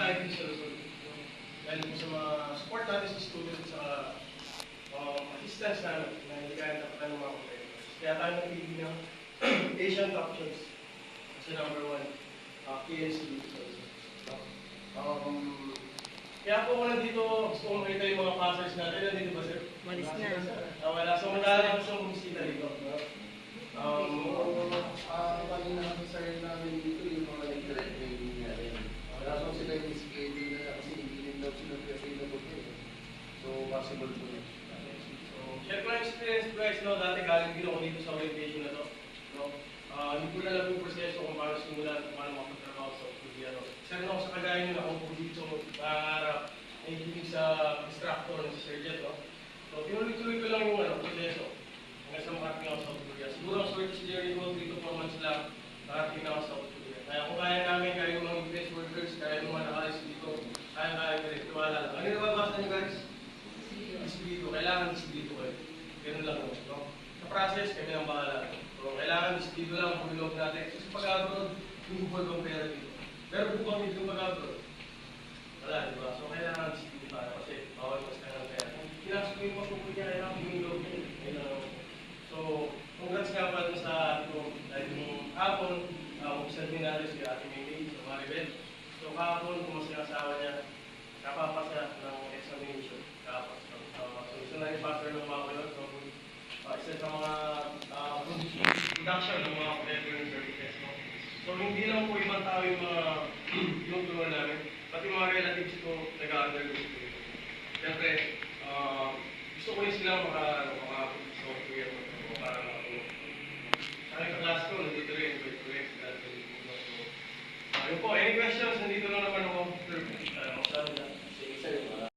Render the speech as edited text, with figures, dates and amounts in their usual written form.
tayo din sa Luzon. Dahil po sa mga support natin sa students sa assistance namin na hindi kaya tapatan ng mga competitors. Kaya tayo napili ng Asian Options kasi number 1, KNCB. Kaya po ako nandito, gusto kong makita yung mga passers natin. Nandito ba, sir? Malis na. Wala. So, madala ko sa bumisita dito. Kanina ang concern namin dito yung mga nag-direct training natin. Wala po sila yung schedule na kasi hindi rin daw sila available eh. So, possible po yun. So, share ko lang experience guys, no? Dati galing din ako dito sa orientation na to. No? Hindi ko na alam yung proseso kung paano simulan, kung paano makatrabaho sa studio. Isa rin ako sa kagaya nyo na ako po dito pangarap na ibigin sa instructor ng surgeon. No? So, tinuloy-tuloy ko lang yung proseso. Hanggang sa makarating ako sa Australia. Siguro ang swerte si Jerry ko, 3 to 4 months lang, nakarating na ako sa Australia. Kaya kung kaya namin, kaya yung mga best workers, kaya yung mga nakalis dito, kaya ka rin, tiwala lang. Ano yung nababasa niyo guys? Disiplito. Kailangan disiplito kayo. Ganun lang yun. No? Sa process, kami nang bahala. So, kailangan disiplito lang ang pag-log natin. Kasi pag-abroad, yung bukol bang pera dito. Pero kung kami dito pag-abroad, wala, di ba? So, kailangan disiplito tayo kasi bawal mas ka ng pera. Kinasok yung masuko niya, kailangan yung log niya. So, congrats nga pa sa dahil yung hapon, umpisa din natin si Ate Mimi, sa Maribel. So, kahapon, kumusta yung asawa niya, kapapasa ng examination. Kapapasa. So, isa na yung pastor ng mga kulot. So, isa sa mga production ng mga competitor services. So, hindi lang po ibang tao yung mga yung tulungan namin, pati mga relatives ko nag-undergo sa ito. Siyempre, gusto ko rin silang maka-software o para makatulong. Sa aking class ko, nandito rin, wait, yun po. Any questions? Nandito lang naman ako.